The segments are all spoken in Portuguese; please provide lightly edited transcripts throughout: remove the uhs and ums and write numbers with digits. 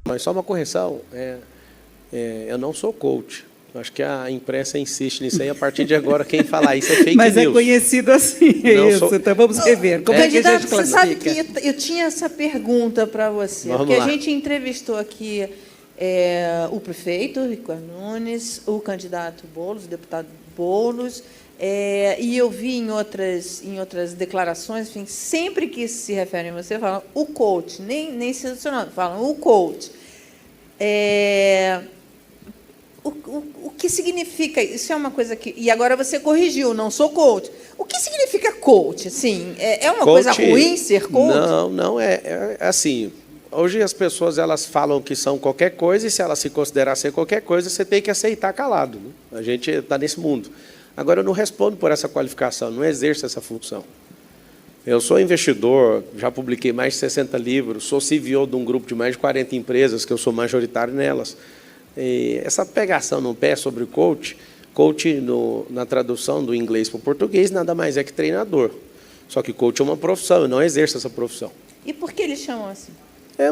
Mas só uma correção, eu não sou coach. Acho que a imprensa insiste nisso aí. A partir de agora, quem falar isso é fake Mas news. Mas é conhecido assim, isso. Então vamos rever. Como é que a gente classifica? Você sabe que eu tinha essa pergunta para você. Vamos porque lá. A gente entrevistou aqui o prefeito, Ricardo Nunes, o candidato Boulos, o deputado Boulos, e eu vi em outras declarações, enfim, sempre que se referem a você, falam o coach, nem se adicionando, falam o coach. O que significa? Isso é uma coisa que... E agora você corrigiu, não sou coach. O que significa coach? Assim, é uma coisa ruim ser coach? Não, é assim... Hoje as pessoas elas falam que são qualquer coisa e se elas se considerar ser qualquer coisa, você tem que aceitar calado. Né? A gente está nesse mundo. Agora, eu não respondo por essa qualificação, não exerço essa função. Eu sou investidor, já publiquei mais de 60 livros, sou CEO de um grupo de mais de 40 empresas, que eu sou majoritário nelas. E essa pegação no pé sobre o coach, na tradução do inglês para o português, nada mais é que treinador. Só que coach é uma profissão, eu não exerço essa profissão. E por que eles chamam assim?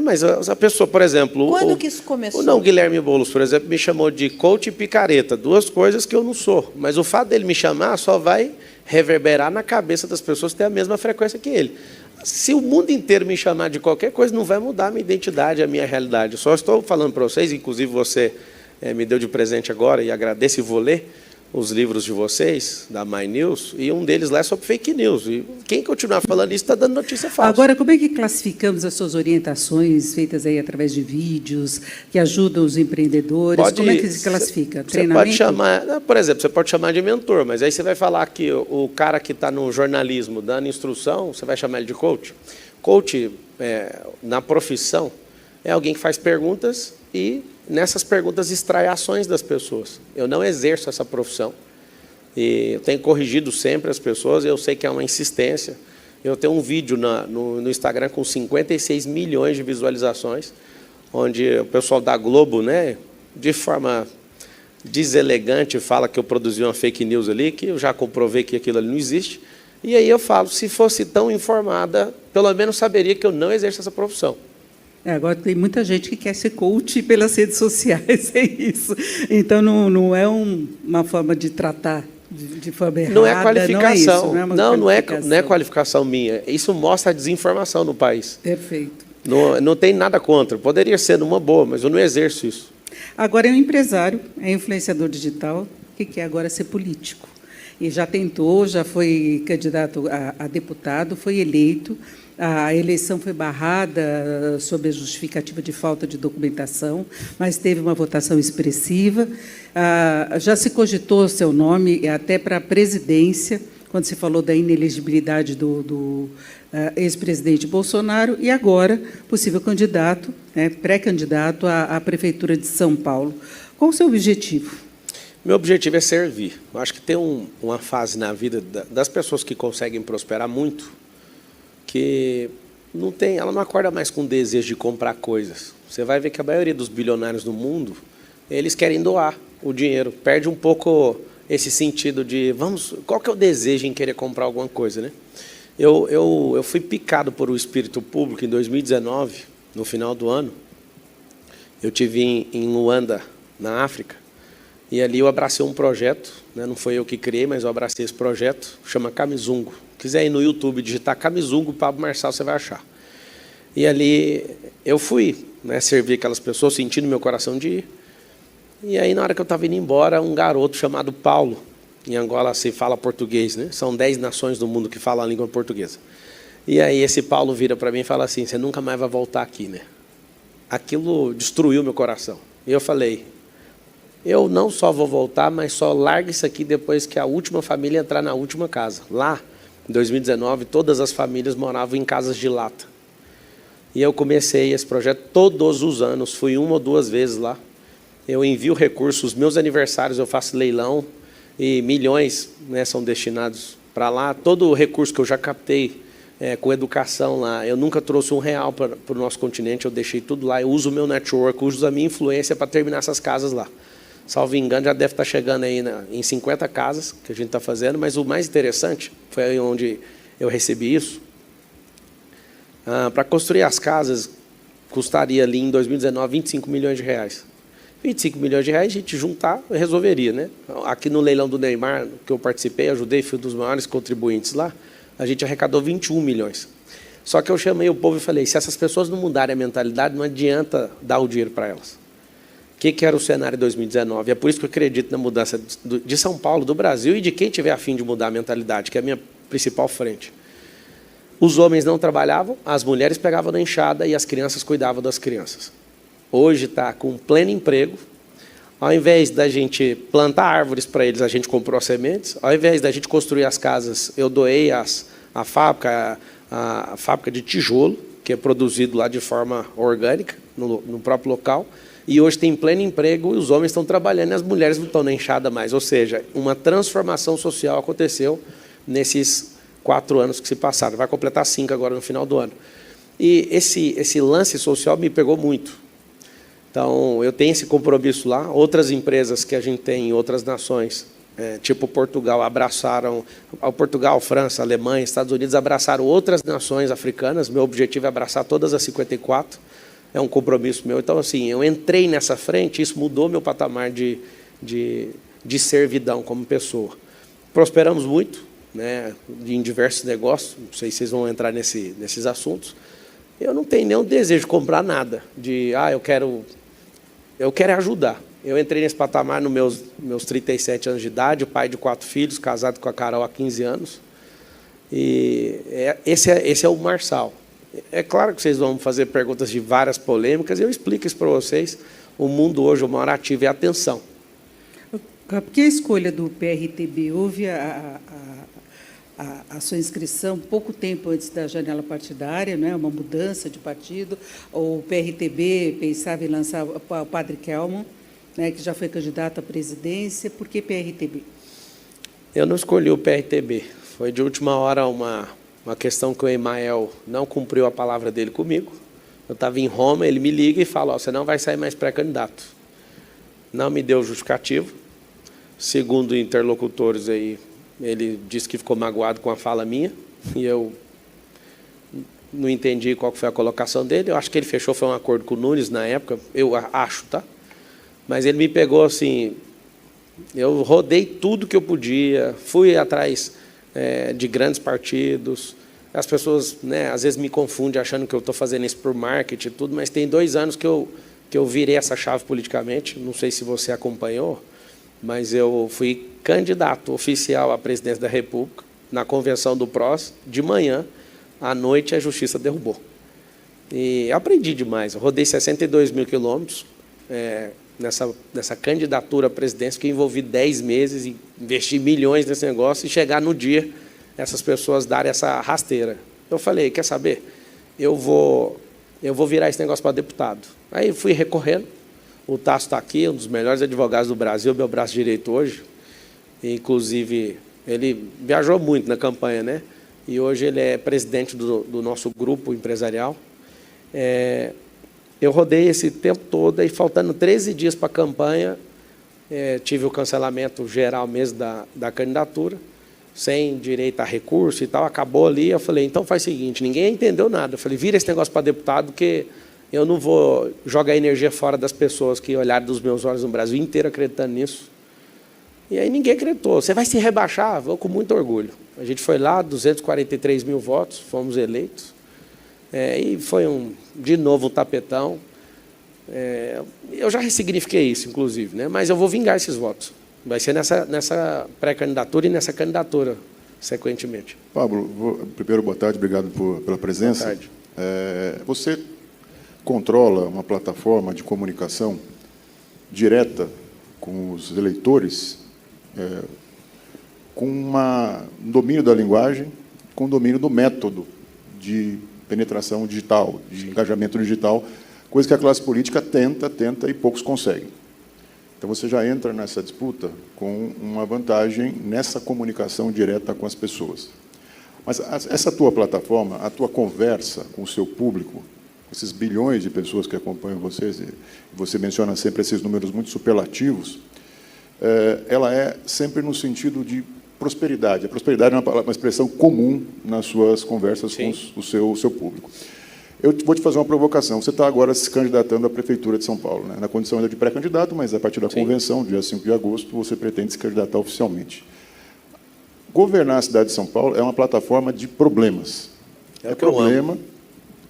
Mas a pessoa, por exemplo... Quando que isso começou? O Guilherme Boulos, por exemplo, me chamou de coach e picareta, duas coisas que eu não sou. Mas o fato dele me chamar só vai reverberar na cabeça das pessoas que têm a mesma frequência que ele. Se o mundo inteiro me chamar de qualquer coisa, não vai mudar a minha identidade, a minha realidade. Eu só estou falando para vocês, inclusive você me deu de presente agora, e agradeço e vou ler os livros de vocês, da My News, e um deles lá é sobre fake news. E quem continuar falando isso está dando notícia falsa. Agora, como é que classificamos as suas orientações feitas aí através de vídeos que ajudam os empreendedores? Como é que se classifica? Treinamento? Pode chamar, por exemplo, você pode chamar de mentor, mas aí você vai falar que o cara que está no jornalismo dando instrução, você vai chamar ele de coach? Coach, na profissão, é alguém que faz perguntas e, nessas perguntas, extrai ações das pessoas. Eu não exerço essa profissão. E eu tenho corrigido sempre as pessoas, eu sei que é uma insistência. Eu tenho um vídeo no Instagram com 56 milhões de visualizações, onde o pessoal da Globo, né, de forma deselegante, fala que eu produzi uma fake news ali, que eu já comprovei que aquilo ali não existe. E aí eu falo, se fosse tão informada, pelo menos saberia que eu não exerço essa profissão. Agora tem muita gente que quer ser coach pelas redes sociais, é isso. Então, não é uma forma de tratar de forma errada. Não é qualificação. Não é qualificação minha. Isso mostra a desinformação no país. Perfeito. Não tem nada contra. Poderia ser numa boa, mas eu não exerço isso. Agora é um empresário, é influenciador digital, que quer agora ser político. E já tentou, já foi candidato a deputado, foi eleito. A eleição foi barrada sob a justificativa de falta de documentação, mas teve uma votação expressiva. Já se cogitou seu nome até para a presidência, quando se falou da inelegibilidade do ex-presidente Bolsonaro, e agora possível candidato, pré-candidato à Prefeitura de São Paulo. Qual o seu objetivo? Meu objetivo é servir. Eu acho que tem uma fase na vida das pessoas que conseguem prosperar muito, que ela não acorda mais com desejo de comprar coisas. Você vai ver que a maioria dos bilionários do mundo, eles querem doar o dinheiro. Perde um pouco esse sentido de, qual que é o desejo em querer comprar alguma coisa, né? Eu fui picado por o espírito público em 2019, no final do ano. Eu estive em Luanda, na África, e ali eu abracei um projeto, né? Não foi eu que criei, mas eu abracei esse projeto, chama Camizungo. Se quiser ir no YouTube, digitar Camizungo, Pablo Marçal, você vai achar. E ali eu fui, né, servir aquelas pessoas, sentindo meu coração de ir. E aí, na hora que eu estava indo embora, um garoto chamado Paulo, em Angola se fala português, né? São 10 nações do mundo que falam a língua portuguesa. E aí esse Paulo vira para mim e fala assim, você nunca mais vai voltar aqui, né? Aquilo destruiu meu coração. E eu falei, eu não só vou voltar, mas só largo isso aqui depois que a última família entrar na última casa. Lá, em 2019, todas as famílias moravam em casas de lata. E eu comecei esse projeto todos os anos, fui 1 ou 2 vezes lá. Eu envio recursos, meus aniversários eu faço leilão, e milhões, né, são destinados para lá. Todo o recurso que eu já captei com educação lá, eu nunca trouxe R$1 para o nosso continente, eu deixei tudo lá, eu uso o meu network, uso a minha influência para terminar essas casas lá. Salvo engano, já deve estar chegando aí em 50 casas que a gente está fazendo, mas o mais interessante foi aí onde eu recebi isso. Para construir as casas, custaria ali em 2019 25 milhões de reais. 25 milhões de reais, a gente juntar, resolveria, né? Aqui no leilão do Neymar, que eu participei, ajudei, fui um dos maiores contribuintes lá, a gente arrecadou 21 milhões. Só que eu chamei o povo e falei, se essas pessoas não mudarem a mentalidade, não adianta dar o dinheiro para elas. O que era o cenário de 2019? É por isso que eu acredito na mudança de São Paulo, do Brasil e de quem tiver a fim de mudar a mentalidade, que é a minha principal frente. Os homens não trabalhavam, as mulheres pegavam na enxada e as crianças cuidavam das crianças. Hoje está com pleno emprego. Ao invés da gente plantar árvores para eles, a gente comprou as sementes. Ao invés da gente construir as casas, eu doei a fábrica de tijolo, que é produzido lá de forma orgânica, no próprio local. E hoje tem pleno emprego e os homens estão trabalhando e as mulheres não estão na enxada mais. Ou seja, uma transformação social aconteceu nesses 4 anos que se passaram. Vai completar 5 agora no final do ano. E esse lance social me pegou muito. Então, eu tenho esse compromisso lá. Outras empresas que a gente tem em outras nações, tipo Portugal, abraçaram... Portugal, França, Alemanha, Estados Unidos abraçaram outras nações africanas. Meu objetivo é abraçar todas as 54. É um compromisso meu. Então, assim, eu entrei nessa frente, isso mudou meu patamar de servidão como pessoa. Prosperamos muito, né, em diversos negócios. Não sei se vocês vão entrar nesses assuntos. Eu não tenho nenhum desejo de comprar nada. Eu quero ajudar. Eu entrei nesse patamar nos meus 37 anos de idade, pai de 4 filhos, casado com a Carol há 15 anos. E esse é o Marçal. É claro que vocês vão fazer perguntas de várias polêmicas, e eu explico isso para vocês. O mundo hoje, o maior ativo é a atenção. Por que a escolha do PRTB? Houve a sua inscrição pouco tempo antes da janela partidária, né? Uma mudança de partido. O PRTB pensava em lançar o padre Kelman, né, que já foi candidato à presidência. Por que PRTB? Eu não escolhi o PRTB. Foi de última hora uma questão que o Emael não cumpriu a palavra dele comigo. Eu estava em Roma, ele me liga e fala, você não vai sair mais pré-candidato. Não me deu justificativo. Segundo interlocutores aí, ele disse que ficou magoado com a fala minha, e eu não entendi qual foi a colocação dele. Eu acho que ele fechou, foi um acordo com o Nunes na época, eu acho, tá? Mas ele me pegou assim, eu rodei tudo que eu podia, fui atrás de grandes partidos. As pessoas, né, às vezes me confundem achando que eu estou fazendo isso por marketing e tudo, mas tem 2 anos que eu virei essa chave politicamente, não sei se você acompanhou, mas eu fui candidato oficial à presidência da República, na convenção do PROS, de manhã, à noite a Justiça derrubou. E aprendi demais, eu rodei 62 mil quilômetros nessa candidatura à presidência, que envolvi 10 meses e investi milhões nesse negócio, e chegar no dia, essas pessoas darem essa rasteira. Eu falei, quer saber? Eu vou virar esse negócio para deputado. Aí fui recorrendo, o Tasso está aqui, um dos melhores advogados do Brasil, meu braço direito hoje. Inclusive, ele viajou muito na campanha, né? E hoje ele é presidente do nosso grupo empresarial. Eu rodei esse tempo todo, e faltando 13 dias para a campanha, tive o cancelamento geral mesmo da candidatura, sem direito a recurso e tal, acabou ali. Eu falei, então faz o seguinte, ninguém entendeu nada. Eu falei, vira esse negócio para deputado, porque eu não vou jogar energia fora das pessoas que olharam dos meus olhos no Brasil inteiro acreditando nisso. E aí ninguém acreditou. Você vai se rebaixar? Vou com muito orgulho. A gente foi lá, 243 mil votos, fomos eleitos. E foi de novo um tapetão. Eu já ressignifiquei isso, inclusive, né? Mas eu vou vingar esses votos. Vai ser nessa pré-candidatura e nessa candidatura, sequentemente. Pablo, primeiro, boa tarde, obrigado pela presença. Boa tarde. Você controla uma plataforma de comunicação direta com os eleitores, com um domínio da linguagem, com um domínio do método de penetração digital, de engajamento digital, coisa que a classe política tenta e poucos conseguem. Então, você já entra nessa disputa com uma vantagem nessa comunicação direta com as pessoas. Mas essa tua plataforma, a tua conversa com o seu público, esses bilhões de pessoas que acompanham vocês, e você menciona sempre esses números muito superlativos, ela é sempre no sentido de prosperidade. A prosperidade é uma expressão comum nas suas conversas com o seu público. Eu vou te fazer uma provocação. Você está agora se candidatando à Prefeitura de São Paulo, né? Na condição ainda de pré-candidato, mas a partir da convenção, dia 5 de agosto, você pretende se candidatar oficialmente. Governar a cidade de São Paulo é uma plataforma de problemas. É o que eu amo.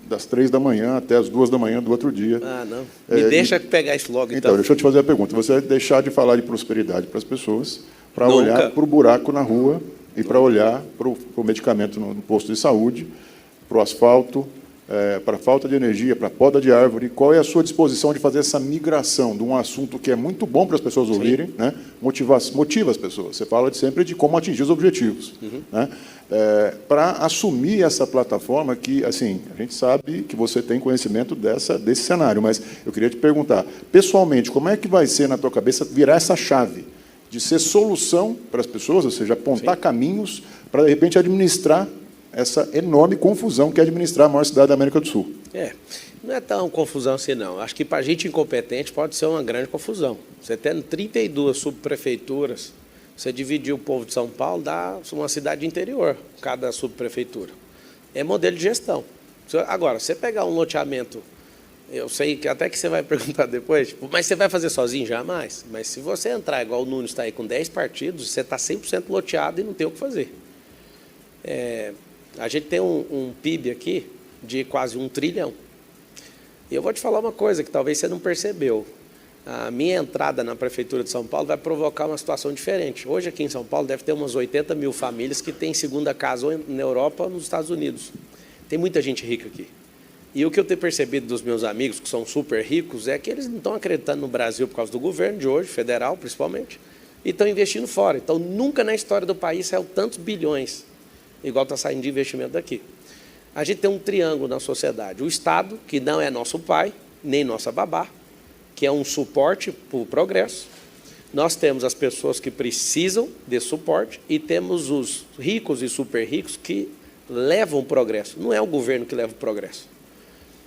Das 3 da manhã até as 2 da manhã do outro dia. Ah, não. Me deixa pegar isso logo, então. Então, deixa eu te fazer a pergunta. Você vai deixar de falar de prosperidade para as pessoas para olhar para o buraco na rua e para olhar para o medicamento no posto de saúde, para o asfalto, para a falta de energia, para a poda de árvore. Qual é a sua disposição de fazer essa migração de um assunto que é muito bom para as pessoas ouvirem, né? Motiva as pessoas. Você fala sempre de como atingir os objetivos. Né? Para assumir essa plataforma que, assim, a gente sabe que você tem conhecimento desse cenário, mas eu queria te perguntar, pessoalmente, como é que vai ser na tua cabeça virar essa chave de ser solução para as pessoas, ou seja, apontar caminhos para, de repente, administrar essa enorme confusão que é administrar a maior cidade da América do Sul? Não é tão confusão assim, não. Acho que para a gente incompetente pode ser uma grande confusão. Você tendo 32 subprefeituras, você dividir o povo de São Paulo, dá uma cidade interior, cada subprefeitura. É modelo de gestão. Agora, você pegar um loteamento, eu sei que até que você vai perguntar depois, tipo, mas você vai fazer sozinho? Jamais. Mas se você entrar, igual o Nunes está aí com 10 partidos, você está 100% loteado e não tem o que fazer. A gente tem um PIB aqui de quase 1 trilhão. E eu vou te falar uma coisa que talvez você não percebeu. A minha entrada na Prefeitura de São Paulo vai provocar uma situação diferente. Hoje, aqui em São Paulo, deve ter umas 80 mil famílias que têm segunda casa ou na Europa ou nos Estados Unidos. Tem muita gente rica aqui. E o que eu tenho percebido dos meus amigos, que são super ricos, é que eles não estão acreditando no Brasil por causa do governo de hoje, federal principalmente, e estão investindo fora. Então, nunca na história do país saiu tantos bilhões, igual está saindo de investimento daqui. A gente tem um triângulo na sociedade. O Estado, que não é nosso pai, nem nossa babá, que é um suporte para o progresso. Nós temos as pessoas que precisam desse suporte e temos os ricos e super ricos que levam o progresso. Não é o governo que leva o progresso.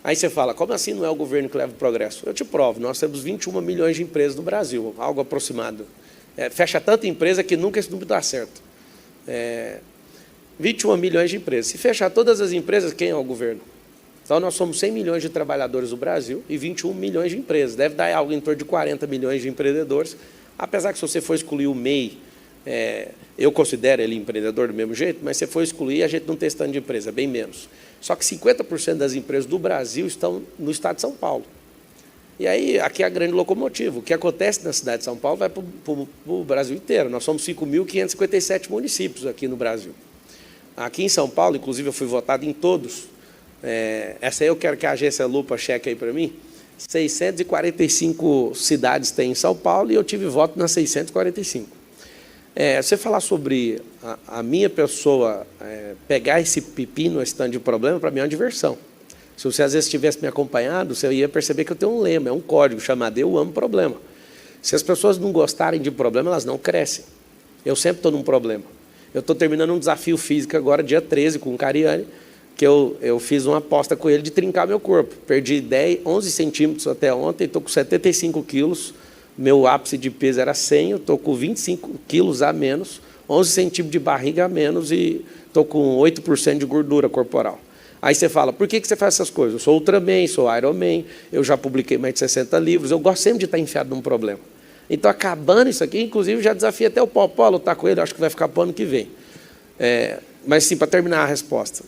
Aí você fala, como assim não é o governo que leva o progresso? Eu te provo, nós temos 21 milhões de empresas no Brasil, algo aproximado. Fecha tanta empresa que nunca esse número dá certo. 21 milhões de empresas. Se fechar todas as empresas, quem é o governo? Então, nós somos 100 milhões de trabalhadores no Brasil e 21 milhões de empresas. Deve dar algo em torno de 40 milhões de empreendedores, apesar que se você for excluir o MEI, eu considero ele empreendedor do mesmo jeito, mas se for excluir, a gente não tem esse tanto de empresa, bem menos. Só que 50% das empresas do Brasil estão no estado de São Paulo. E aí, aqui é a grande locomotiva. O que acontece na cidade de São Paulo vai para o Brasil inteiro. Nós somos 5.557 municípios aqui no Brasil. Aqui em São Paulo, inclusive, eu fui votado em todos. Essa aí eu quero que a agência Lupa cheque aí para mim. 645 cidades tem em São Paulo e eu tive voto nas 645. Você falar sobre a minha pessoa pegar esse pepino, esse tanto de problema, para mim é uma diversão. Se você às vezes tivesse me acompanhado, você ia perceber que eu tenho um lema, é um código chamado Eu Amo Problema. Se as pessoas não gostarem de problema, elas não crescem. Eu sempre estou num problema. Eu estou terminando um desafio físico agora, dia 13, com o Cariani, que eu fiz uma aposta com ele de trincar meu corpo. Perdi 11 centímetros até ontem, estou com 75 quilos, meu ápice de peso era 100, eu estou com 25 quilos a menos, 11 centímetros de barriga a menos e estou com 8% de gordura corporal. Aí você fala, por que você faz essas coisas? Eu sou Ultraman, sou Ironman, eu já publiquei mais de 60 livros, eu gosto sempre de estar enfiado num problema. Então, acabando isso aqui, inclusive, já desafiei até o Popó a lutar com ele, acho que vai ficar para o ano que vem. Mas, sim, para terminar a resposta,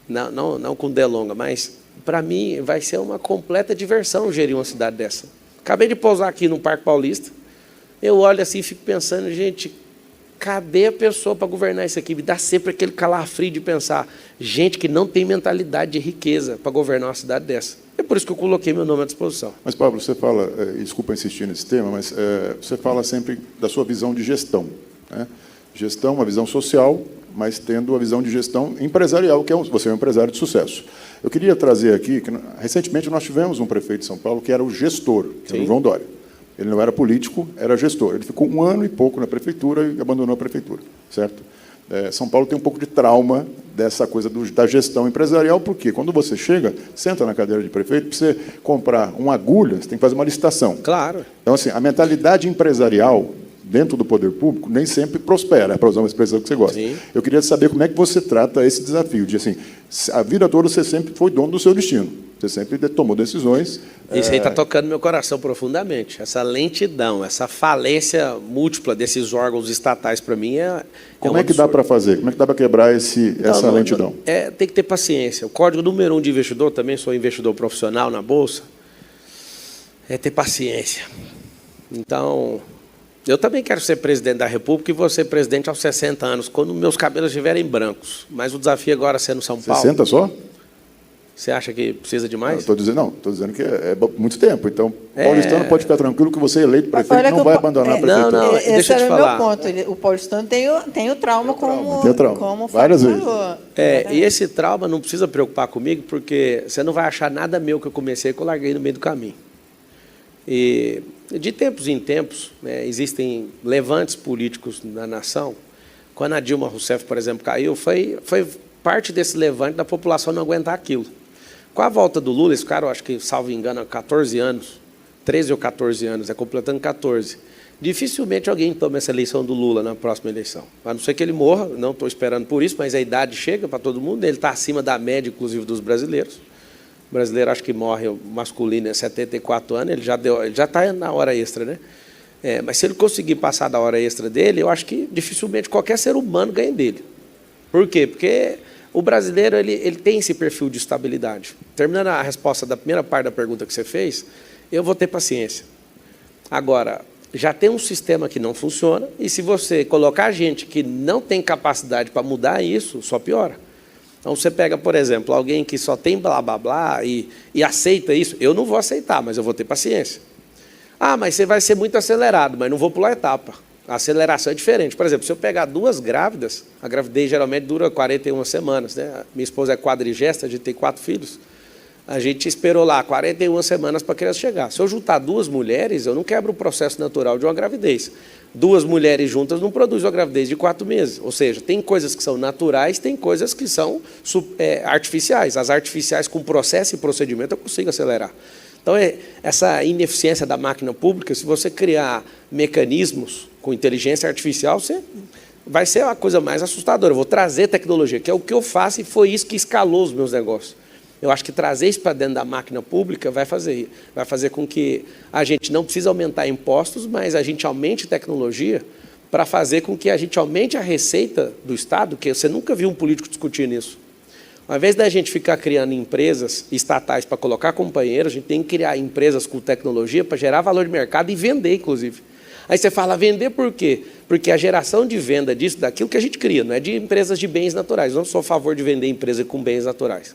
não com delonga, mas, para mim, vai ser uma completa diversão gerir uma cidade dessa. Acabei de pousar aqui no Parque Paulista, eu olho assim e fico pensando, gente, cadê a pessoa para governar isso aqui? Me dá sempre aquele calafrio de pensar, gente que não tem mentalidade de riqueza para governar uma cidade dessa. É por isso que eu coloquei meu nome à disposição. Mas, Pablo, você fala, desculpa insistir nesse tema, mas você fala sempre da sua visão de gestão, né? Gestão, uma visão social, mas tendo a visão de gestão empresarial, que você é um empresário de sucesso. Eu queria trazer aqui, que recentemente nós tivemos um prefeito de São Paulo que era o gestor, que era o João Dória. Ele não era político, era gestor. Ele ficou 1 ano e pouco na prefeitura e abandonou a prefeitura, certo? São Paulo tem um pouco de trauma dessa coisa da gestão empresarial, porque quando você chega, senta na cadeira de prefeito, para você comprar uma agulha, você tem que fazer uma licitação. Claro. Então, assim, a mentalidade empresarial dentro do poder público nem sempre prospera, para usar uma expressão que você gosta. Sim. Eu queria saber como é que você trata esse desafio de, assim, a vida toda você sempre foi dono do seu destino, você sempre tomou decisões. Isso aí está tocando meu coração profundamente. Essa lentidão, essa falência múltipla desses órgãos estatais, para mim, Como é que dá para fazer? Como é que dá para quebrar essa lentidão? Tem que ter paciência. O código número 1 de investidor, também sou investidor profissional na Bolsa, é ter paciência. Então, eu também quero ser presidente da República e vou ser presidente aos 60 anos, quando meus cabelos estiverem brancos. Mas o desafio agora é ser no São Paulo. 60 só? Você acha que precisa de mais? Estou dizendo que é muito tempo. Então, paulistano pode ficar tranquilo que você eleito prefeito não vai abandonar a prefeitura. Não, deixa eu te falar. Esse era o meu ponto. O paulistano tem o trauma como várias vezes. E esse trauma não precisa preocupar comigo, porque você não vai achar nada meu que eu comecei que eu larguei no meio do caminho. E de tempos em tempos, né, existem levantes políticos na nação. Quando a Dilma Rousseff, por exemplo, caiu, foi parte desse levante da população não aguentar aquilo. Com a volta do Lula, esse cara, eu acho que, salvo engano, há 14 anos, 13 ou 14 anos, completando 14, dificilmente alguém toma essa eleição do Lula na próxima eleição. A não ser que ele morra, não estou esperando por isso, mas a idade chega para todo mundo, ele está acima da média, inclusive, dos brasileiros. O brasileiro, acho que morre masculino em 74 anos, ele já está na hora extra, né? Mas se ele conseguir passar da hora extra dele, eu acho que dificilmente qualquer ser humano ganha dele. Por quê? Porque o brasileiro ele tem esse perfil de estabilidade. Terminando a resposta da primeira parte da pergunta que você fez, eu vou ter paciência. Agora, já tem um sistema que não funciona, e se você colocar gente que não tem capacidade para mudar isso, só piora. Então, você pega, por exemplo, alguém que só tem blá, blá, blá e aceita isso, eu não vou aceitar, mas eu vou ter paciência. Ah, mas você vai ser muito acelerado, mas não vou pular etapa. A aceleração é diferente. Por exemplo, se eu pegar 2 grávidas, a gravidez geralmente dura 41 semanas, né? Minha esposa é quadrigesta, a gente tem 4 filhos. A gente esperou lá 41 semanas para a criança chegar. Se eu juntar 2 mulheres, eu não quebro o processo natural de uma gravidez. 2 mulheres juntas não produzem uma gravidez de 4 meses. Ou seja, tem coisas que são naturais, tem coisas que são artificiais. As artificiais, com processo e procedimento, eu consigo acelerar. Então, essa ineficiência da máquina pública, se você criar mecanismos com inteligência artificial, vai ser a coisa mais assustadora. Eu vou trazer tecnologia, que é o que eu faço, e foi isso que escalou os meus negócios. Eu acho que trazer isso para dentro da máquina pública vai fazer com que a gente não precise aumentar impostos, mas a gente aumente tecnologia para fazer com que a gente aumente a receita do Estado, que você nunca viu um político discutir nisso. Ao invés da gente ficar criando empresas estatais para colocar companheiros, a gente tem que criar empresas com tecnologia para gerar valor de mercado e vender, inclusive. Aí você fala, vender por quê? Porque a geração de venda disso, daquilo que a gente cria, não é de empresas de bens naturais. Eu não sou a favor de vender empresa com bens naturais.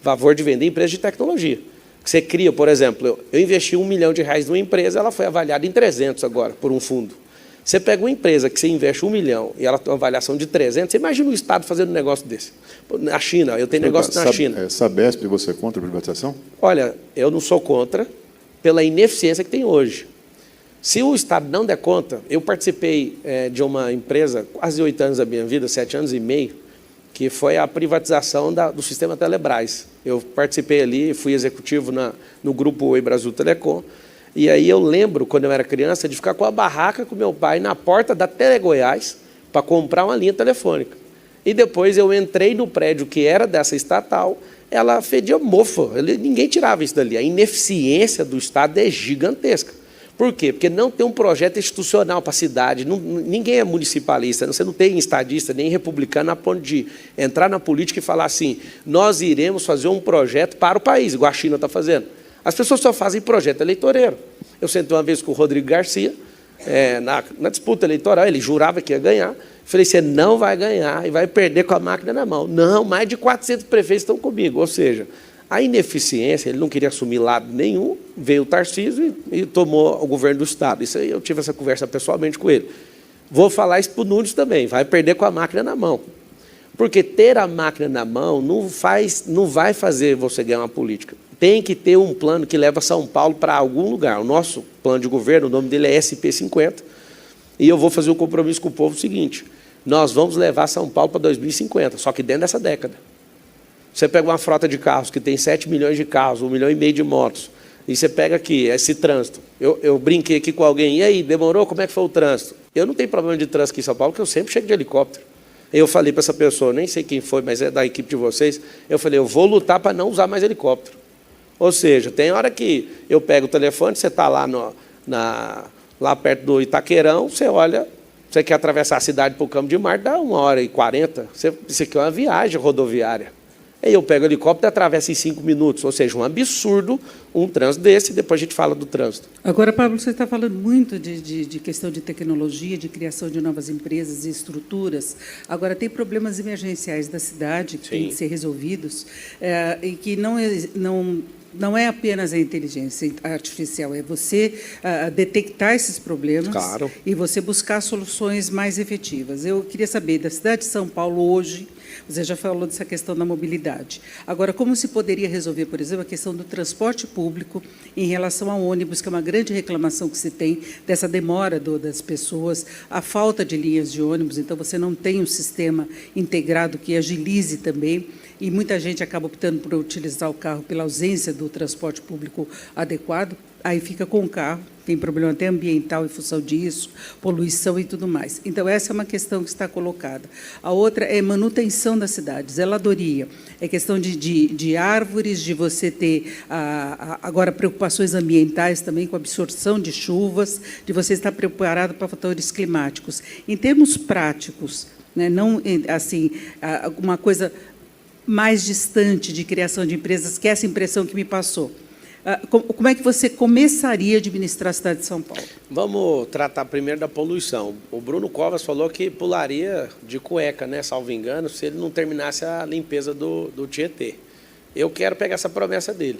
A favor de vender empresa de tecnologia. Você cria, por exemplo, eu investi R$1 milhão numa empresa, ela foi avaliada em 300 agora, por um fundo. Você pega uma empresa que você investe 1 milhão e ela tem uma avaliação de 300, você imagina o Estado fazendo um negócio desse. Na China, eu tenho negócio na China. Sabesp, você é contra a privatização? Olha, eu não sou contra, pela ineficiência que tem hoje. Se o Estado não der conta, eu participei de uma empresa, quase 8 anos da minha vida, 7 anos e meio, que foi a privatização do sistema Telebrás. Eu participei ali, fui executivo no grupo Oi Brasil Telecom, e aí eu lembro, quando eu era criança, de ficar com a barraca com meu pai na porta da Telegoiás para comprar uma linha telefônica. E depois eu entrei no prédio que era dessa estatal, ela fedia mofo, ninguém tirava isso dali. A ineficiência do Estado é gigantesca. Por quê? Porque não tem um projeto institucional para a cidade, ninguém é municipalista, você não tem estadista nem republicano a ponto de entrar na política e falar assim, nós iremos fazer um projeto para o país, igual a China está fazendo. As pessoas só fazem projeto eleitoreiro. Eu sentei uma vez com o Rodrigo Garcia, na disputa eleitoral, ele jurava que ia ganhar. Falei, você não vai ganhar e vai perder com a máquina na mão. Não, mais de 400 prefeitos estão comigo. Ou seja, a ineficiência, ele não queria assumir lado nenhum, veio o Tarcísio e tomou o governo do Estado. Isso aí eu tive essa conversa pessoalmente com ele. Vou falar isso para o Nunes também, vai perder com a máquina na mão. Porque ter a máquina na mão não vai fazer você ganhar uma política. Tem que ter um plano que leva São Paulo para algum lugar. O nosso plano de governo, o nome dele é SP50, e eu vou fazer um compromisso com o povo seguinte, nós vamos levar São Paulo para 2050, só que dentro dessa década. Você pega uma frota de carros que tem 7 milhões de carros, 1,5 milhão de motos, e você pega aqui esse trânsito. Eu brinquei aqui com alguém, e aí, demorou? Como é que foi o trânsito? Eu não tenho problema de trânsito aqui em São Paulo, porque eu sempre chego de helicóptero. Eu falei para essa pessoa, nem sei quem foi, mas é da equipe de vocês, eu falei, eu vou lutar para não usar mais helicóptero. Ou seja, tem hora que eu pego o telefone, você está lá, lá perto do Itaquerão, você olha, você quer atravessar a cidade para o Campo de Marte, dá 1h40, você quer uma viagem rodoviária. Aí eu pego o helicóptero e atravesso em 5 minutos, ou seja, um absurdo um trânsito desse, e depois a gente fala do trânsito. Agora, Pablo, você está falando muito de questão de tecnologia, de criação de novas empresas e estruturas. Agora, tem problemas emergenciais da cidade que têm que ser resolvidos e que não é apenas a inteligência artificial, é você detectar esses problemas e você buscar soluções mais efetivas. Eu queria saber, da cidade de São Paulo hoje, você já falou dessa questão da mobilidade. Agora, como se poderia resolver, por exemplo, a questão do transporte público em relação ao ônibus, que é uma grande reclamação que se tem dessa demora das pessoas, a falta de linhas de ônibus, então você não tem um sistema integrado que agilize também, e muita gente acaba optando por utilizar o carro pela ausência do transporte público adequado, aí fica com o carro, tem problema até ambiental em função disso, poluição e tudo mais. Então, essa é uma questão que está colocada. A outra é manutenção das cidades, zeladoria, é questão de árvores, de você ter, agora, preocupações ambientais também, com a absorção de chuvas, de você estar preparado para fatores climáticos. Em termos práticos, né, não assim, uma coisa mais distante de criação de empresas, que é essa impressão que me passou. Como é que você começaria a administrar a cidade de São Paulo? Vamos tratar primeiro da poluição. O Bruno Covas falou que pularia de cueca, né, salvo engano, se ele não terminasse a limpeza do Tietê. Eu quero pegar essa promessa dele.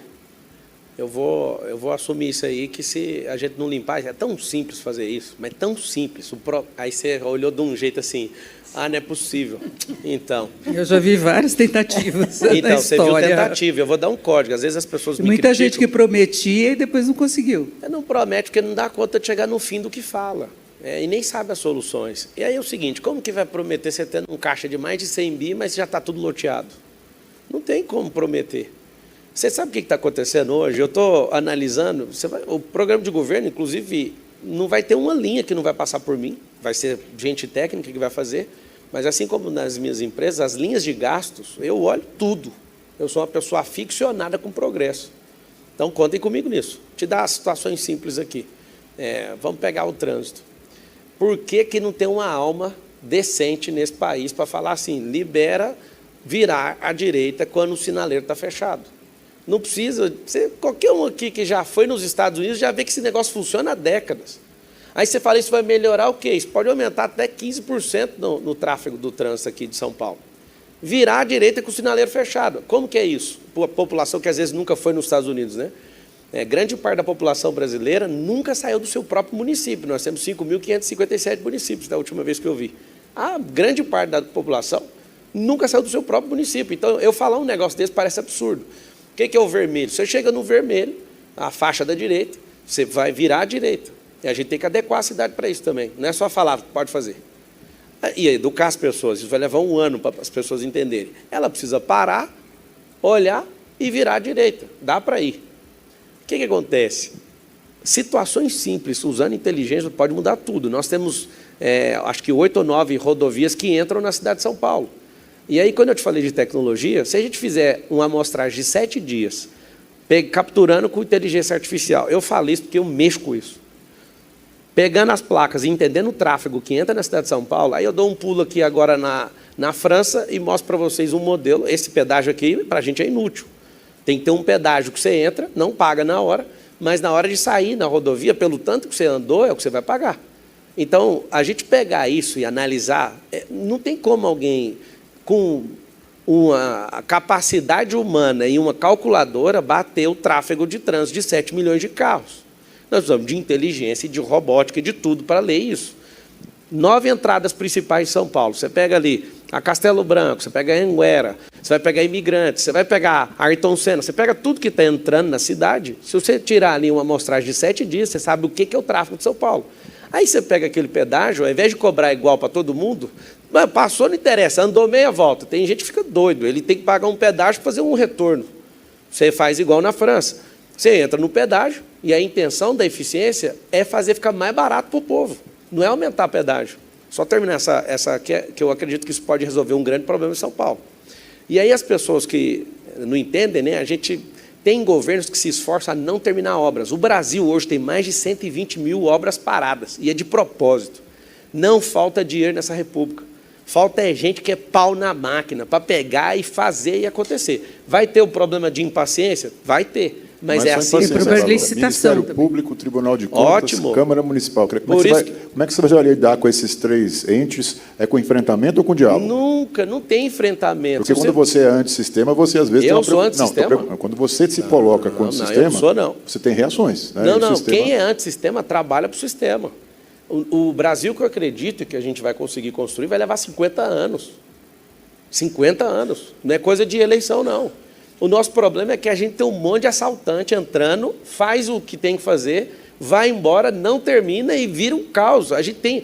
Eu vou assumir isso aí, que se a gente não limpar, é tão simples fazer isso, mas tão simples. Aí você olhou de um jeito assim, não é possível. Então... Eu já vi várias tentativas da Então, você viu história. tentativa, eu vou dar um código. Às vezes as pessoas me Muita criticam. gente que prometia e depois não conseguiu. Não promete porque não dá conta de chegar no fim do que fala. E nem sabe as soluções. E aí é o seguinte, como que vai prometer você tendo um caixa de mais de 100 bi, mas já está tudo loteado? Não tem como prometer. Você sabe o que está acontecendo hoje? Eu estou analisando, o programa de governo, inclusive, não vai ter uma linha que não vai passar por mim, vai ser gente técnica que vai fazer, mas assim como nas minhas empresas, as linhas de gastos, eu olho tudo. Eu sou uma pessoa aficionada com progresso. Então, contem comigo nisso. Te dar situações simples aqui. Vamos pegar o trânsito. Por que não tem uma alma decente nesse país para falar assim, libera virar à direita quando o sinaleiro está fechado? Não precisa... qualquer um aqui que já foi nos Estados Unidos já vê que esse negócio funciona há décadas. Aí você fala, isso vai melhorar o quê? Isso pode aumentar até 15% no tráfego do trânsito aqui de São Paulo. Virar à direita com o sinaleiro fechado. Como que é isso? A população que às vezes nunca foi nos Estados Unidos, né? Grande parte da população brasileira nunca saiu do seu próprio município. Nós temos 5.557 municípios, da última vez que eu vi. A grande parte da população nunca saiu do seu próprio município. Então, eu falar um negócio desse parece absurdo. O que é o vermelho? Você chega no vermelho, a faixa da direita, você vai virar à direita. E a gente tem que adequar a cidade para isso também. Não é só falar, pode fazer. E educar as pessoas. Isso vai levar um ano para as pessoas entenderem. Ela precisa parar, olhar e virar à direita. Dá para ir. O que acontece? Situações simples, usando inteligência, pode mudar tudo. Nós temos, acho que 8 ou 9 rodovias que entram na cidade de São Paulo. E aí, quando eu te falei de tecnologia, se a gente fizer uma amostragem de 7 dias, capturando com inteligência artificial, eu falo isso porque eu mexo com isso. Pegando as placas e entendendo o tráfego que entra na cidade de São Paulo, aí eu dou um pulo aqui agora na França e mostro para vocês um modelo. Esse pedágio aqui, para a gente, é inútil. Tem que ter um pedágio que você entra, não paga na hora, mas na hora de sair na rodovia, pelo tanto que você andou, é o que você vai pagar. Então, a gente pegar isso e analisar, não tem como alguém com uma capacidade humana e uma calculadora bater o tráfego de trânsito de 7 milhões de carros. Nós precisamos de inteligência, de robótica, de tudo para ler isso. 9 entradas principais de São Paulo. Você pega ali a Castelo Branco, você pega a Anguera, você vai pegar Imigrantes, você vai pegar Ayrton Senna, você pega tudo que está entrando na cidade. Se você tirar ali uma amostragem de 7 dias, você sabe o que é o tráfego de São Paulo. Aí você pega aquele pedágio, ao invés de cobrar igual para todo mundo, passou, não interessa, andou meia volta. Tem gente que fica doido, ele tem que pagar um pedágio para fazer um retorno. Você faz igual na França. Você entra no pedágio e a intenção da eficiência é fazer ficar mais barato para o povo. Não é aumentar pedágio. Só terminar essa que eu acredito que isso pode resolver um grande problema em São Paulo. E aí as pessoas que não entendem, né, a gente tem governos que se esforçam a não terminar obras. O Brasil hoje tem mais de 120 mil obras paradas, e é de propósito. Não falta dinheiro nessa república. Falta gente que é pau na máquina para pegar e fazer e acontecer. Vai ter o problema de impaciência? Vai ter. Mas é assim. Tem problema de licitação Ministério também. Público, Tribunal de Contas, Ótimo. Câmara Municipal. Como Por isso é que você vai lidar com esses três entes? É com enfrentamento ou com diálogo? Nunca, não tem enfrentamento. Porque quando você é antissistema, você às vezes... Eu tem uma sou antissistema? Não, quando você se coloca contra o sistema, eu não sou, não. você tem reações. Né? Não, E o não. sistema... Quem é antissistema trabalha para o sistema. O Brasil, que eu acredito que a gente vai conseguir construir, vai levar 50 anos. 50 anos. Não é coisa de eleição, não. O nosso problema é que a gente tem um monte de assaltante entrando, faz o que tem que fazer, vai embora, não termina e vira um caos. A gente tem...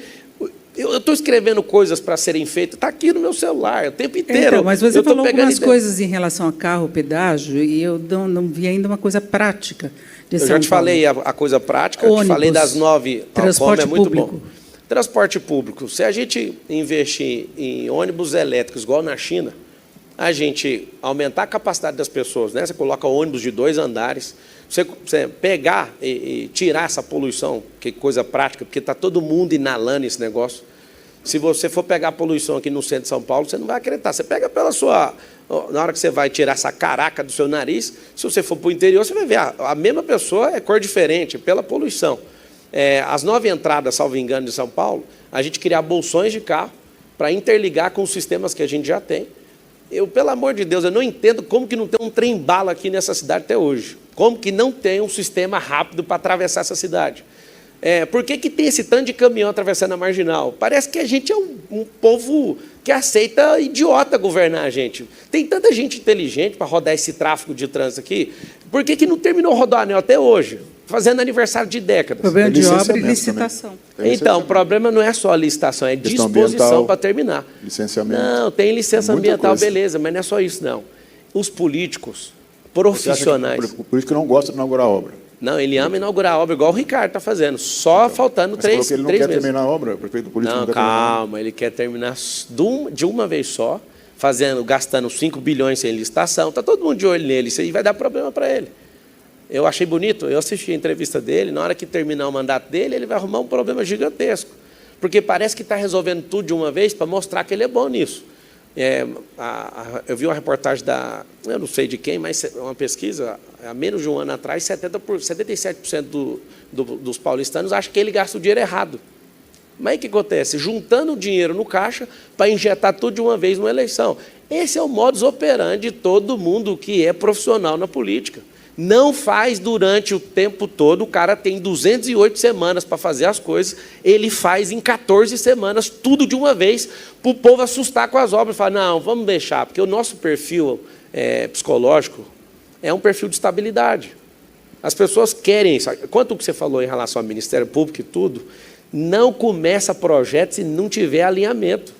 Eu estou escrevendo coisas para serem feitas, está aqui no meu celular o tempo inteiro. Então, mas você Eu tô falou pegando algumas ideia. coisas em relação a carro, pedágio, e eu não vi ainda uma coisa prática de Eu São já te Paulo. falei a coisa prática, eu te Ônibus, falei das 9, transporte é muito público. bom. Transporte público. Se a gente investir em ônibus elétricos, igual na China, a gente aumentar a capacidade das pessoas, né? Você coloca ônibus de 2 andares, você pegar e tirar essa poluição, que coisa prática, porque está todo mundo inalando esse negócio. Se você for pegar a poluição aqui no centro de São Paulo, você não vai acreditar. Você pega pela sua... Na hora que você vai tirar essa caraca do seu nariz, se você for para o interior, você vai ver, a mesma pessoa é cor diferente, pela poluição. As 9 entradas, salvo engano, de São Paulo, a gente criar bolsões de carro para interligar com os sistemas que a gente já tem. Pelo amor de Deus, eu não entendo como que não tem um trem-bala aqui nessa cidade até hoje. Como que não tem um sistema rápido para atravessar essa cidade? Por que tem esse tanto de caminhão atravessando a Marginal? Parece que a gente é um povo que aceita idiota governar a gente. Tem tanta gente inteligente para rodar esse tráfego de trânsito aqui. Por que não terminou o Rodoanel até hoje? Fazendo aniversário de décadas. Problema de obra e Licenciamento licitação. Então, o problema não é só a licitação, é Questão disposição ambiental, para terminar. licenciamento. Não, tem licença Muita ambiental, coisa. beleza, mas não é só isso, não. Os políticos, Você acha que profissionais... o político não gosta de inaugurar a obra. Não, ele ama inaugurar a obra, igual o Ricardo está fazendo, só faltando Mas você falou 3 que ele não meses. quer terminar a obra, o prefeito político Não, não quer terminar a obra. calma, ele quer terminar de uma vez só, gastando 5 bilhões sem licitação. Está todo mundo de olho nele, isso aí vai dar problema para ele. Eu achei bonito, eu assisti a entrevista dele, na hora que terminar o mandato dele, ele vai arrumar um problema gigantesco, porque parece que está resolvendo tudo de uma vez para mostrar que ele é bom nisso. Eu vi uma reportagem eu não sei de quem, mas uma pesquisa, há menos de um ano atrás, 77% dos paulistanos acham que ele gasta o dinheiro errado. Mas aí o que acontece? Juntando o dinheiro no caixa para injetar tudo de uma vez numa eleição. Esse é o modus operandi de todo mundo que é profissional na política. Não faz durante o tempo todo, o cara tem 208 semanas para fazer as coisas, ele faz em 14 semanas, tudo de uma vez, para o povo assustar com as obras. Falar, não, vamos deixar, porque o nosso perfil psicológico é um perfil de estabilidade. As pessoas querem isso. Quanto que você falou em relação ao Ministério Público e tudo, não começa projeto se não tiver alinhamento.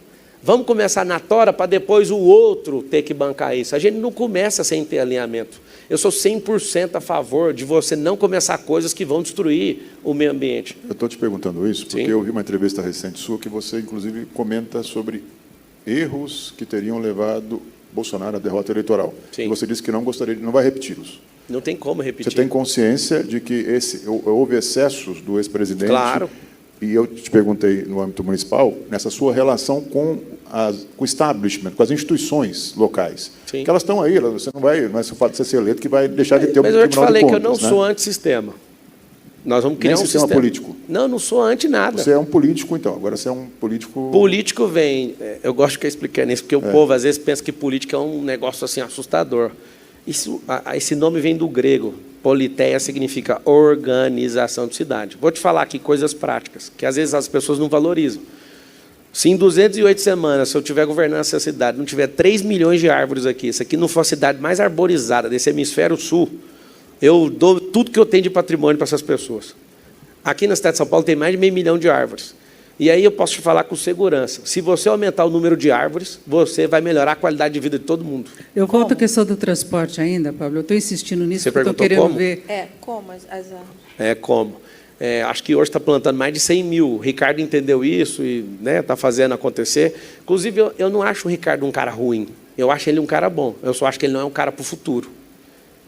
Vamos começar na tora para depois o outro ter que bancar isso. A gente não começa sem ter alinhamento. Eu sou 100% a favor de você não começar coisas que vão destruir o meio ambiente. Eu estou te perguntando isso porque Sim. eu vi uma entrevista recente sua que você, inclusive, comenta sobre erros que teriam levado Bolsonaro à derrota eleitoral. Sim. E você disse que não vai repeti-los. Não tem como repetir. Você tem consciência de que houve excessos do ex-presidente? Claro. E eu te perguntei, no âmbito municipal, nessa sua relação com o establishment, com as instituições locais. Sim. Que elas estão aí, você não é só o fato de você ser eleito que vai deixar de ter Mas um eu te Tribunal de falei que eu Contas, não né? sou antissistema. Nós vamos criar Nem um sistema político. Não, não sou anti nada. Você é um político, então. Agora você é um político... Político vem... Eu gosto de ficar explicando isso, porque o povo, às vezes, pensa que política é um negócio assim assustador. Esse nome vem do grego. Politeia significa organização de cidade. Vou te falar aqui coisas práticas, que às vezes as pessoas não valorizam. Se em 208 semanas, se eu estiver governando essa cidade, não tiver 3 milhões de árvores aqui, isso aqui não for a cidade mais arborizada desse hemisfério sul, eu dou tudo que eu tenho de patrimônio para essas pessoas. Aqui na cidade de São Paulo tem mais de 500 mil de árvores. E aí eu posso te falar com segurança. Se você aumentar o número de árvores, você vai melhorar a qualidade de vida de todo mundo. Eu volto à questão do transporte ainda, Pablo. Eu estou insistindo nisso Você porque eu estou perguntou querendo como? ver. Como as árvores? Como? Acho que hoje está plantando mais de 100 mil. O Ricardo entendeu isso e está fazendo acontecer. Inclusive, eu não acho o Ricardo um cara ruim. Eu acho ele um cara bom. Eu só acho que ele não é um cara para o futuro.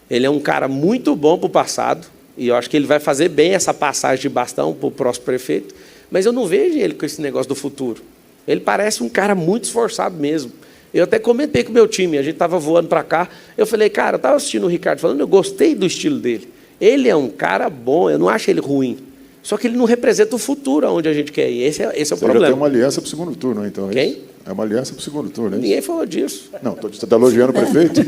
Ele é um cara muito bom para o passado. E eu acho que ele vai fazer bem essa passagem de bastão para o próximo prefeito. Mas eu não vejo ele com esse negócio do futuro. Ele parece um cara muito esforçado mesmo. Eu até comentei com o meu time. A gente estava voando para cá. Eu falei, cara, eu estava assistindo o Ricardo falando, eu gostei do estilo dele. Ele é um cara bom, eu não acho ele ruim. Só que ele não representa o futuro aonde a gente quer ir. Esse é o problema. Já tem uma aliança para o segundo turno, então. Quem? É uma aliança para o segundo turno, é isso? Ninguém falou disso. Não, você está elogiando o prefeito?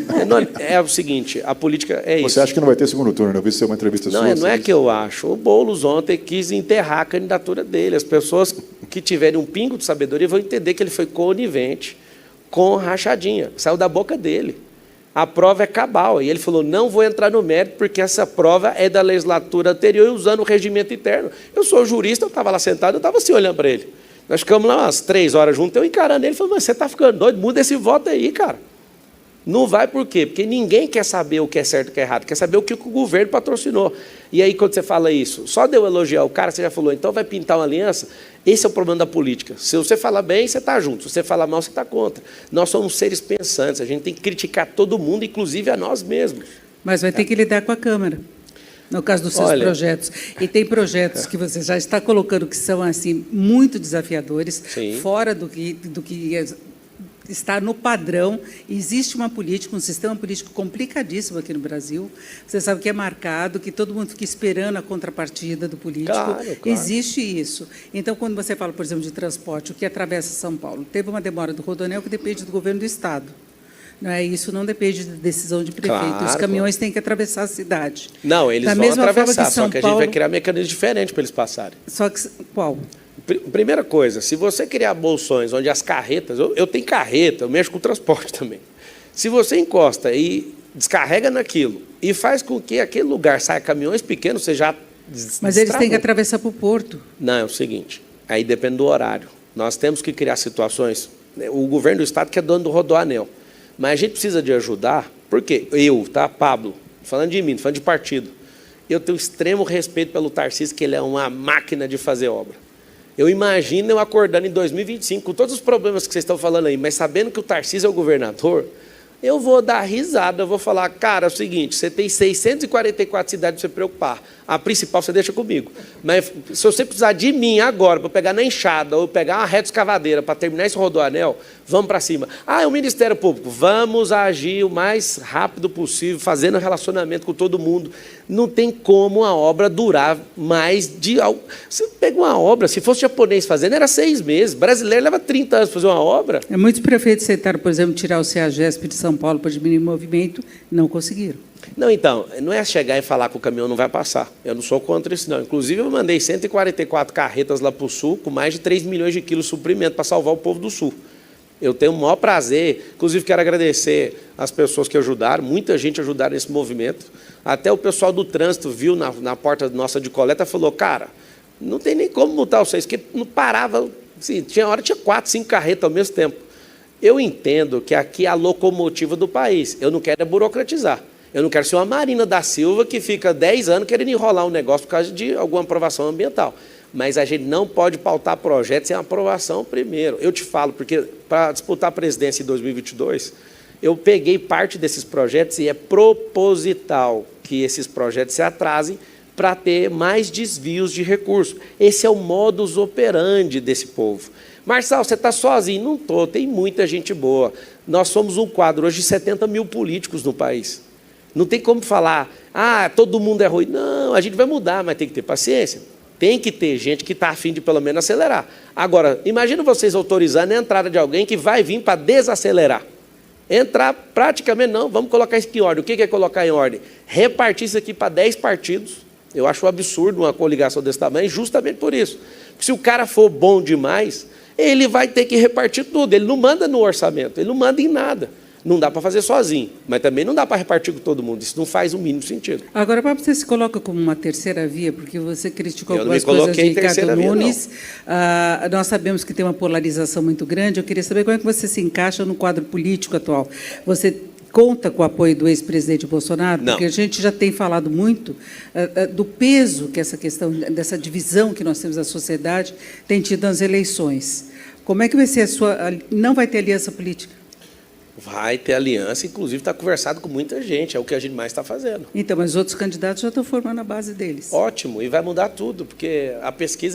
É o seguinte, a política é isso. Você acha que não vai ter segundo turno? Eu vi ser uma entrevista sua. Não é que eu acho. O Boulos ontem quis enterrar a candidatura dele. As pessoas que tiverem um pingo de sabedoria vão entender que ele foi conivente com rachadinha. Saiu da boca dele. A prova é cabal. E ele falou, não vou entrar no mérito, porque essa prova é da legislatura anterior e usando o regimento interno. Eu sou jurista, eu estava lá sentado, eu estava assim olhando para ele. Nós ficamos lá umas 3 horas juntos, eu encarando ele, falei, mas você está ficando doido, muda esse voto aí, cara. Não vai por quê? Porque ninguém quer saber o que é certo e o que é errado, quer saber o que o governo patrocinou. E aí, quando você fala isso, só de eu elogiar o cara, você já falou, então vai pintar uma aliança? Esse é o problema da política. Se você falar bem, você está junto. Se você falar mal, você está contra. Nós somos seres pensantes, a gente tem que criticar todo mundo, inclusive a nós mesmos. Mas vai ter que lidar com a Câmara, no caso dos seus projetos. E tem projetos que você já está colocando que são assim muito desafiadores, Sim. fora do que está no padrão. Existe uma política, um sistema político complicadíssimo aqui no Brasil. Você sabe que é marcado, que todo mundo fica esperando a contrapartida do político. Claro. Existe isso. Então, quando você fala, por exemplo, de transporte, o que atravessa São Paulo, teve uma demora do Rodoanel que depende do governo do Estado. Não é, isso não depende da decisão de prefeito. Claro, os caminhões têm que atravessar a cidade. Não, eles da vão mesma atravessar, forma que São só que a Paulo, gente vai criar mecanismos diferentes para eles passarem. Só que qual? Primeira coisa, se você criar bolsões onde as carretas... Eu tenho carreta, eu mexo com transporte também. Se você encosta e descarrega naquilo e faz com que aquele lugar saia caminhões pequenos, você já Mas eles têm que atravessar para o porto. Não, é o seguinte, aí depende do horário. Nós temos que criar situações... O governo do Estado que é dono do Rodoanel. Mas a gente precisa de ajudar, porque Pablo, falando de mim, falando de partido, eu tenho extremo respeito pelo Tarcísio, que ele é uma máquina de fazer obra. Eu imagino eu acordando em 2025, com todos os problemas que vocês estão falando aí, mas sabendo que o Tarcísio é o governador, eu vou dar risada, eu vou falar, cara, é o seguinte, você tem 644 cidades para você preocupar, a principal você deixa comigo. Mas se você precisar de mim agora, para pegar na enxada, ou pegar uma reta escavadeira para terminar esse Rodoanel, vamos para cima. É o Ministério Público, vamos agir o mais rápido possível, fazendo relacionamento com todo mundo. Não tem como a obra durar mais de... Você pega uma obra, se fosse japonês fazendo, era 6 meses. Brasileiro leva 30 anos para fazer uma obra. Muitos prefeitos tentaram, por exemplo, tirar o CEAGESP de São Paulo para diminuir o movimento, não conseguiram. Não, então, não é chegar e falar que o caminhão não vai passar. Eu não sou contra isso, não. Inclusive, eu mandei 144 carretas lá para o Sul, com mais de 3 milhões de quilos de suprimento para salvar o povo do Sul. Eu tenho o maior prazer, inclusive quero agradecer as pessoas que ajudaram, muita gente ajudaram nesse movimento. Até o pessoal do trânsito viu na porta nossa de coleta e falou, cara, não tem nem como multar vocês, porque não parava, assim, tinha 4, 5 carretas ao mesmo tempo. Eu entendo que aqui é a locomotiva do país, eu não quero burocratizar. Eu não quero ser uma Marina da Silva que fica 10 anos querendo enrolar um negócio por causa de alguma aprovação ambiental. Mas a gente não pode pautar projetos sem aprovação primeiro. Eu te falo, porque para disputar a presidência em 2022, eu peguei parte desses projetos e é proposital que esses projetos se atrasem para ter mais desvios de recursos. Esse é o modus operandi desse povo. Marçal, você está sozinho? Não estou, tem muita gente boa. Nós somos um quadro hoje de 70 mil políticos no país. Não tem como falar, todo mundo é ruim. Não, a gente vai mudar, mas tem que ter paciência. Tem que ter gente que está a fim de, pelo menos, acelerar. Agora, imagina vocês autorizando a entrada de alguém que vai vir para desacelerar. Entrar praticamente, não, vamos colocar isso aqui em ordem. O que é colocar em ordem? Repartir isso aqui para 10 partidos. Eu acho um absurdo uma coligação desse tamanho, justamente por isso. Porque se o cara for bom demais, ele vai ter que repartir tudo. Ele não manda no orçamento, ele não manda em nada. Não dá para fazer sozinho, mas também não dá para repartir com todo mundo. Isso não faz o mínimo sentido. Agora, Pablo, você se coloca como uma terceira via, porque você criticou algumas coisas de Ricardo Nunes. Nós sabemos que tem uma polarização muito grande. Eu queria saber como é que você se encaixa no quadro político atual. Você conta com o apoio do ex-presidente Bolsonaro? Não. Porque a gente já tem falado muito do peso que essa questão, dessa divisão que nós temos na sociedade tem tido nas eleições. Como é que vai ser a sua... Não vai ter aliança política? Vai ter aliança, inclusive está conversado com muita gente, é o que a gente mais está fazendo. Então, mas os outros candidatos já estão formando a base deles. Ótimo, e vai mudar tudo, porque a pesquisa